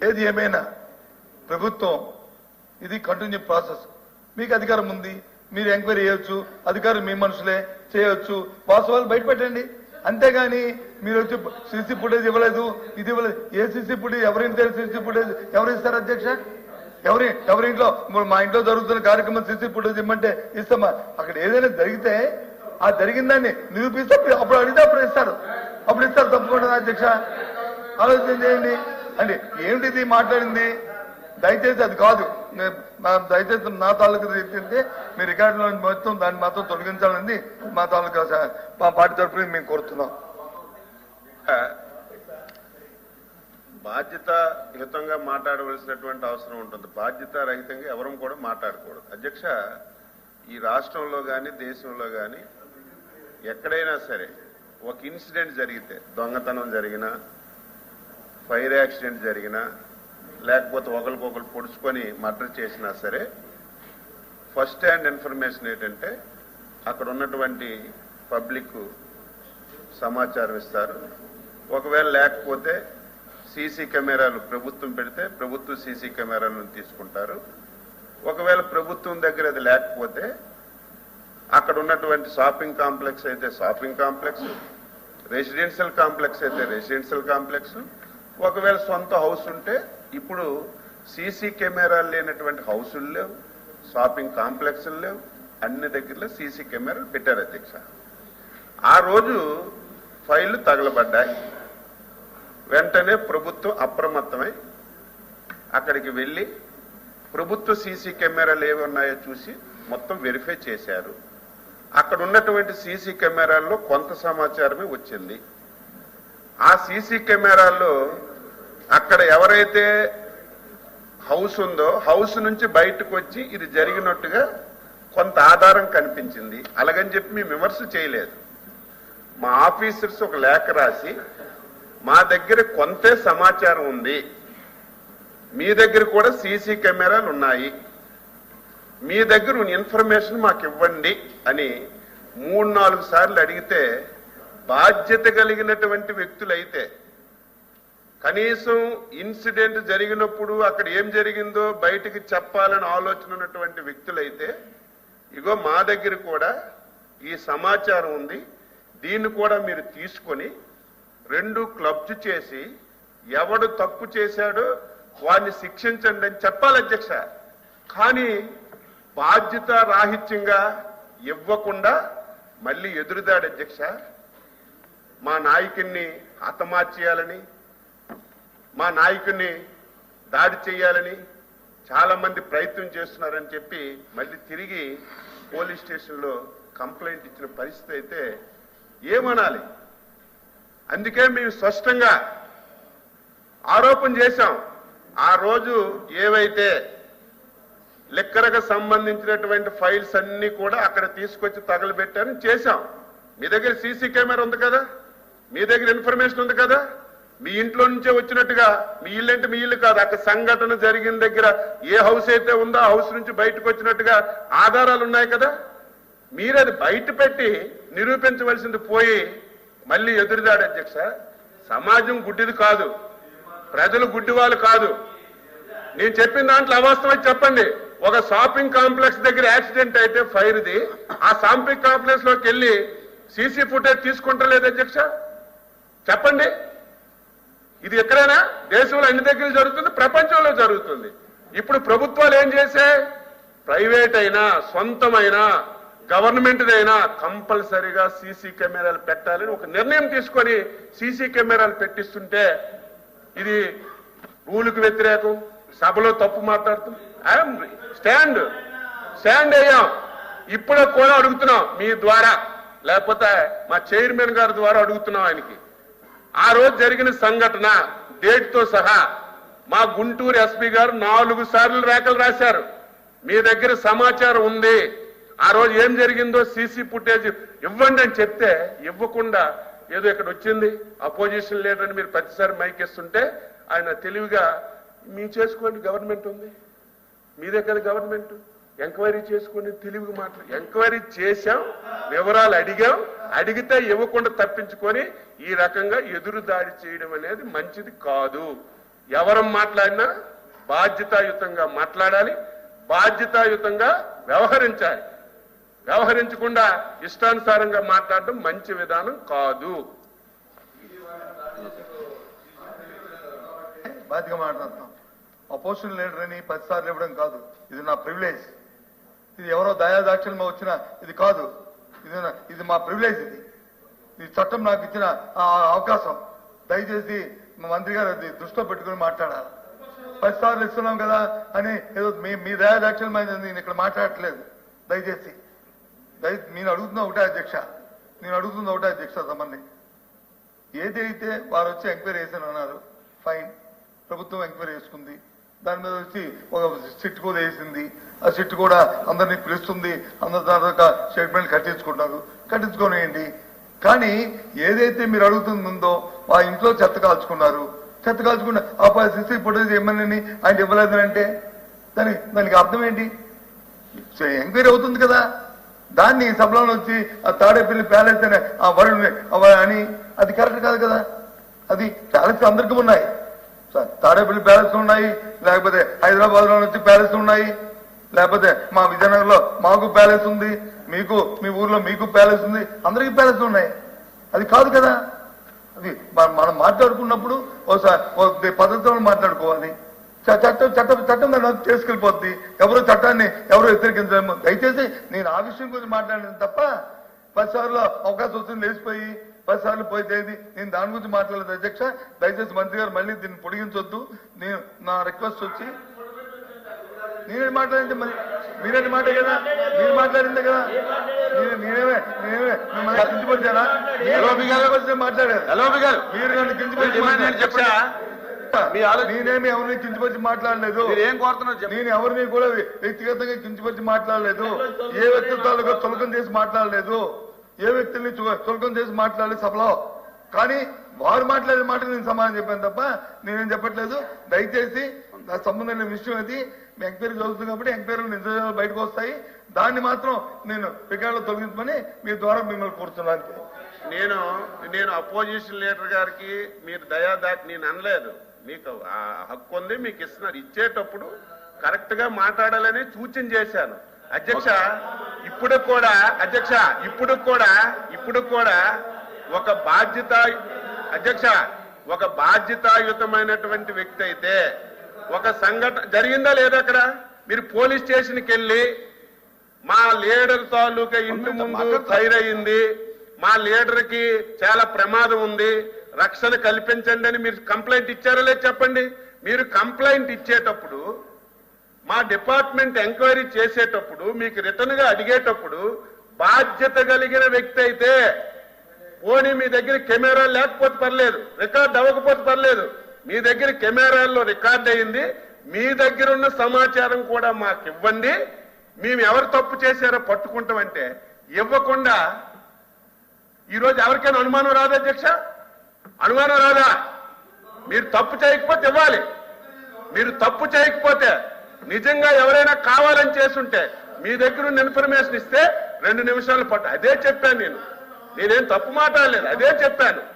ఏది ఏమైనా ప్రభుత్వం ఇది కంటిన్యూ ప్రాసెస్. మీకు అధికారం ఉంది, మీరు ఎంక్వైరీ చేయొచ్చు, అధికారం మీ మనుషులే చేయొచ్చు, వాస్తవాలు బయటపెట్టండి. అంతేగాని మీరు వచ్చి సీసీ ఫుటేజ్ ఇవ్వలేదు, ఇది ఇవ్వలేదు. ఏ సీసీ ఫుటేజ్ ఎవరింటి సీసీ ఫుటేజ్ ఎవరు ఇస్తారు అధ్యక్ష? ఎవరింట్లో మా ఇంట్లో జరుగుతున్న కార్యక్రమం సీసీ ఫుటేజ్ ఇమ్మంటే ఇస్తామా? అక్కడ ఏదైనా జరిగితే ఆ జరిగిన దాన్ని నిరూపిస్తే అప్పుడు అడిగితే అప్పుడు ఇస్తారు తప్పకుండా అధ్యక్ష. ఆలోచన చేయండి. అంటే ఏమిటిది మాట్లాడింది? దయచేసి అది కాదు. దయచేసి నా తాలూకు చెప్తే మీ రికార్డులో మొత్తం దాన్ని మాత్రం తొలగించాలని మా తాలూకా మా పార్టీ తరఫున మేము కోరుతున్నాం. బాధ్యతాయుతంగా మాట్లాడవలసినటువంటి అవసరం ఉంటుంది. బాధ్యత రహితంగా ఎవరూ కూడా మాట్లాడకూడదు. అధ్యక్ష, ఈ రాష్ట్రంలో కానీ దేశంలో కానీ ఎక్కడైనా సరే ఒక ఇన్సిడెంట్ జరిగితే, దొంగతనం జరిగినా, ఫైర్ యాక్సిడెంట్ జరిగినా, లేకపోతే ఒకరికొకరు పొడుచుకొని మర్డర్ చేసినా సరే ఫస్ట్ హ్యాండ్ ఇన్ఫర్మేషన్ ఏంటంటే అక్కడ ఉన్నటువంటి పబ్లిక్ సమాచారం ఇస్తారు. ఒకవేళ లేకపోతే సీసీ కెమెరాలు ప్రభుత్వం పెడితే ప్రభుత్వ సీసీ కెమెరాలను తీసుకుంటారు. ఒకవేళ ప్రభుత్వం దగ్గర అది లేకపోతే అక్కడ ఉన్నటువంటి షాపింగ్ కాంప్లెక్స్ అయితే షాపింగ్ కాంప్లెక్స్, రెసిడెన్షియల్ కాంప్లెక్స్ అయితే రెసిడెన్షియల్ కాంప్లెక్స్, ఒకవేళ సొంత హౌస్ ఉంటే ఇప్పుడు సీసీ కెమెరాలు లేనటువంటి హౌసులు లేవు, షాపింగ్ కాంప్లెక్స్లు లేవు, అన్ని దగ్గరలో సీసీ కెమెరాలు పెట్టారు అధ్యక్ష. ఆ రోజు ఫైళ్లు తగలబడ్డాయి. వెంటనే ప్రభుత్వం అప్రమత్తమై అక్కడికి వెళ్లి ప్రభుత్వ సీసీ కెమెరాలు ఏవి ఉన్నాయో చూసి మొత్తం వెరిఫై చేశారు. అక్కడ ఉన్నటువంటి సీసీ కెమెరాల్లో కొంత సమాచారమే వచ్చింది. ఆ సీసీ కెమెరాల్లో అక్కడ ఎవరైతే హౌస్ ఉందో హౌస్ నుంచి బయటకు వచ్చి ఇది జరిగినట్టుగా కొంత ఆధారం కనిపించింది. అలాగని చెప్పి మేము విమర్శ చేయలేదు. మా ఆఫీసర్స్ ఒక లేఖ రాసి మా దగ్గర కొంతే సమాచారం ఉంది, మీ దగ్గర కూడా సీసీ కెమెరాలు ఉన్నాయి, మీ దగ్గర ఉన్న ఇన్ఫర్మేషన్ మాకు ఇవ్వండి అని 3-4 సార్లు అడిగితే బాధ్యత కలిగినటువంటి వ్యక్తులైతే, కనీసం ఇన్సిడెంట్ జరిగినప్పుడు అక్కడ ఏం జరిగిందో బయటికి చెప్పాలని ఆలోచన ఉన్నటువంటి వ్యక్తులైతే ఇగో మా దగ్గర కూడా ఈ సమాచారం ఉంది, దీన్ని కూడా మీరు తీసుకొని 2 క్లబ్స్ చేసి ఎవడు తప్పు చేశాడో వాడిని శిక్షించండి అని చెప్పాలి అధ్యక్ష. కానీ బాధ్యత రాహిత్యంగా ఇవ్వకుండా మళ్ళీ ఎదురుదాడి అధ్యక్ష. మా నాయకుడిని హతమార్చేయాలని, మా నాయకుడిని దాడి చేయాలని చాలా మంది ప్రయత్నం చేస్తున్నారని చెప్పి మళ్ళీ తిరిగి పోలీస్ స్టేషన్లో కంప్లైంట్ ఇచ్చిన పరిస్థితి అయితే ఏమనాలి? అందుకే మేము స్పష్టంగా ఆరోపణ చేశాం. ఆ రోజు ఏవైతే లెక్కరకు సంబంధించినటువంటి ఫైల్స్ అన్ని కూడా అక్కడ తీసుకొచ్చి తగలబెట్టారని చేశాం. మీ దగ్గర సీసీ కెమెరా ఉంది కదా, మీ దగ్గర ఇన్ఫర్మేషన్ ఉంది కదా, మీ ఇంట్లో నుంచే వచ్చినట్టుగా, మీ ఇల్లు అంటే మీ ఇల్లు కాదు, అక్కడ సంఘటన జరిగిన దగ్గర ఏ హౌస్ అయితే ఉందో ఆ హౌస్ నుంచి బయటకు వచ్చినట్టుగా ఆధారాలు ఉన్నాయి కదా. మీరు అది బయట పెట్టి నిరూపించవలసింది పోయి మళ్ళీ ఎదురుదాడు అధ్యక్ష. సమాజం గుడ్డిది కాదు, ప్రజలు గుడ్డి వాళ్ళు కాదు. నేను చెప్పిన దాంట్లో అవాస్తవం చెప్పండి. ఒక షాపింగ్ కాంప్లెక్స్ దగ్గర యాక్సిడెంట్ అయితే ఫైర్ది, ఆ షాపింగ్ కాంప్లెక్స్ లోకి వెళ్ళి సీసీ ఫుటేజ్ తీసుకుంటలేదు అధ్యక్ష, చెప్పండి. ఇది ఎక్కడైనా దేశంలో అన్ని దగ్గర జరుగుతుంది, ప్రపంచంలో జరుగుతుంది. ఇప్పుడు ప్రభుత్వాలు ఏం చేశాయి? ప్రైవేట్ అయినా సొంతమైనా గవర్నమెంట్దైనా కంపల్సరీగా సీసీ కెమెరాలు పెట్టాలని ఒక నిర్ణయం తీసుకొని సీసీ కెమెరాలు పెట్టిస్తుంటే ఇది రూలుకు వ్యతిరేకం, సభలో తప్పు మాట్లాడుతుంది. స్టాండ్ అయ్యాం. ఇప్పుడు కూడా అడుగుతున్నాం మీ ద్వారా, లేకపోతే మా చైర్మన్ గారి ద్వారా అడుగుతున్నాం ఆయనకి. ఆ రోజు జరిగిన సంఘటన డేట్ తో సహా మా గుంటూరు ఎస్పీ గారు 4 సార్లు లేఖలు రాశారు. మీ దగ్గర సమాచారం ఉంది, ఆ రోజు ఏం జరిగిందో సీసీ ఫుటేజ్ ఇవ్వండి అని చెప్తే ఇవ్వకుండా ఏదో ఇక్కడ వచ్చింది అపోజిషన్ లీడర్ అని మీరు ప్రతిసారి మైకేస్తుంటే ఆయన తెలివిగా మీ చేసుకోండి, గవర్నమెంట్ ఉంది, మీదే కదా గవర్నమెంట్, ఎంక్వైరీ చేసుకుని తెలివిగా మాట్లాడు. ఎంక్వైరీ చేశాం, వివరాలు అడిగాం, అడిగితే ఇవ్వకుండా తప్పించుకొని ఈ రకంగా ఎదురు దాడి చేయడం అనేది మంచిది కాదు. ఎవరు మాట్లాడినా బాధ్యతాయుతంగా మాట్లాడాలి, బాధ్యతాయుతంగా వ్యవహరించాలి. వ్యవహరించకుండా ఇష్టానుసారంగా మాట్లాడడం మంచి విధానం కాదు. బాధ్యతగా మాట్లాడతాం. అపోజిషన్ లీడర్ అని 10 సార్లు ఇవ్వడం కాదు, ఇది నా ప్రివిలేజ్. ఇది ఎవరో దయాదాక్షిణ్యం వచ్చిన ఇది కాదు, ఇది మా ప్రివిలేజ్. ఈ చట్టం నాకు ఇచ్చిన అవకాశం. దయచేసి మా మంత్రి గారు అది దృష్టిలో పెట్టుకుని మాట్లాడాలి. 10 సార్లు ఇస్తున్నాం కదా అని ఏదో మీ దయాదాక్షిణ్యం నేను ఇక్కడ మాట్లాడట్లేదు. దయచేసి నేను అడుగుతున్నా ఒకటే అధ్యక్ష సంబంధి ఏదైతే వారు వచ్చి ఎంక్వైరీ చేశాను అన్నారు, ఫైన్, ప్రభుత్వం ఎంక్వైరీ చేసుకుంది. దాని మీద వచ్చి ఒక సిట్ కూడా వేసింది. ఆ సిట్ కూడా అందరినీ పిలుస్తుంది, అందరి తర్వాత స్టేట్మెంట్ కట్టించుకోనియండి. కానీ ఏదైతే మీరు అడుగుతుందో ఆ ఇంట్లో చెత్త కాల్చుకున్న ఆ సిసి ఫుటేజ్ ఎమ్మెల్యేని ఆయన ఇవ్వలేదని అంటే దానికి అర్థం ఏంటి? ఎంక్వైరీ అవుతుంది కదా, దాన్ని సభలో వచ్చి ఆ తాడేపల్లి ప్యాలెస్ అనే ఆ వరుణ్ అని అది కరెక్ట్ కాదు కదా. అది ప్యాలెస్ అందరికీ ఉన్నాయి, తాడేపల్లి ప్యాలెస్ ఉన్నాయి, లేకపోతే హైదరాబాద్ లో వచ్చి ప్యాలెస్ ఉన్నాయి, లేకపోతే మా విజయనగర్ లో మాకు ప్యాలెస్ ఉంది, మీకు మీ ఊర్లో మీకు ప్యాలెస్ ఉంది, అందరికీ ప్యాలెస్ ఉన్నాయి. అది కాదు కదా. అది మనం మాట్లాడుకున్నప్పుడు ఒకసారి పద్ధతిలో మాట్లాడుకోవాలి. చట్టం దాన్ని చేసుకెళ్ళిపోద్ది. చట్టాన్ని ఎవరు వ్యతిరేకించలేము. దయచేసి నేను ఆ విషయం గురించి మాట్లాడాను తప్ప 10 సార్లు అవకాశం వస్తుంది లేచిపోయి 10 సార్లు పోయితేది నేను దాని గురించి మాట్లాడలేదు. అధ్యక్ష, దయచేసి మంత్రి గారు మళ్ళీ దీన్ని పొడిగించొద్దు. నేను నా రిక్వెస్ట్ వచ్చి నేనే మాట్లాడింది, మరి మీరేంటి మాట కదా, మీరు మాట్లాడిందే కదా. నేనేమే మిమ్మల్ని కించపరిచానా? మాట్లాడారు మీరు నన్ను కించపరిచి నేనేమి ఎవరిని కించపరిచి మాట్లాడలేదు. నేను ఎవరిని కూడా వ్యక్తిగతంగా కించపరిచి మాట్లాడలేదు. ఏ వ్యక్తిత్వాలకు చులకం చేసి మాట్లాడలేదు. ఏ వ్యక్తుల్ని చులకం చేసి మాట్లాడలేదు సభలో. కానీ వారు మాట్లాడే మాట నేను సమాధానం చెప్పాను తప్ప నేనేం చెప్పట్లేదు. దయచేసి నా సంబంధమైన విషయం అది. మీ ఎంక్వైరీ జరుగుతుంది కాబట్టి ఎంక్వైరీలు నిజాలు బయటకు వస్తాయి. దాన్ని మాత్రం నేను రికార్డులో తొలగించమని మీ ద్వారా మిమ్మల్ని కోరుతున్నాను. నేను అపోజిషన్ లీడర్ గారికి మీరు నేను అనలేదు. మీకు ఆ హక్కు ఉంది, మీకు ఇస్తున్నారు. ఇచ్చేటప్పుడు కరెక్ట్ గా మాట్లాడాలని సూచన చేశాను. అధ్యక్ష ఇప్పుడు కూడా ఒక బాధ్యతాయుతమైనటువంటి వ్యక్తి అయితే ఒక సంఘటన జరిగిందా లేదా అక్కడ మీరు పోలీస్ స్టేషన్కి వెళ్ళి మా లీడర్ తాలూకా ఇంటి ముందు ఫైర్ అయింది, మా లీడర్ కి చాలా ప్రమాదం ఉంది, రక్షణ కల్పించండి అని మీరు కంప్లైంట్ ఇచ్చారా లేదు చెప్పండి. మీరు కంప్లైంట్ ఇచ్చేటప్పుడు మా డిపార్ట్మెంట్ ఎంక్వైరీ చేసేటప్పుడు మీకు రిటర్న్ గా అడిగేటప్పుడు బాధ్యత కలిగిన వ్యక్తి అయితే పోనీ మీ దగ్గర కెమెరా లేకపోతే పర్లేదు, రికార్డ్ అవ్వకపోతే పర్లేదు, మీ దగ్గర కెమెరాల్లో రికార్డ్ అయింది, మీ దగ్గర ఉన్న సమాచారం కూడా మాకు ఇవ్వండి, మేము ఎవరు తప్పు చేశారో పట్టుకుంటామంటే ఇవ్వకుండా ఈరోజు ఎవరికైనా అనుమానం రాదా అధ్యక్ష? అనుమానం రాదా? మీరు తప్పు చేయకపోతే ఇవ్వాలి. మీరు తప్పు చేయకపోతే నిజంగా ఎవరైనా కావాలని చేసుంటే మీ దగ్గర ఉన్న ఇన్ఫర్మేషన్ ఇస్తే 2 నిమిషాలు పట్టు. అదే చెప్పాను నేనేం తప్పు మాట్లాడలేదు, అదే చెప్పాను.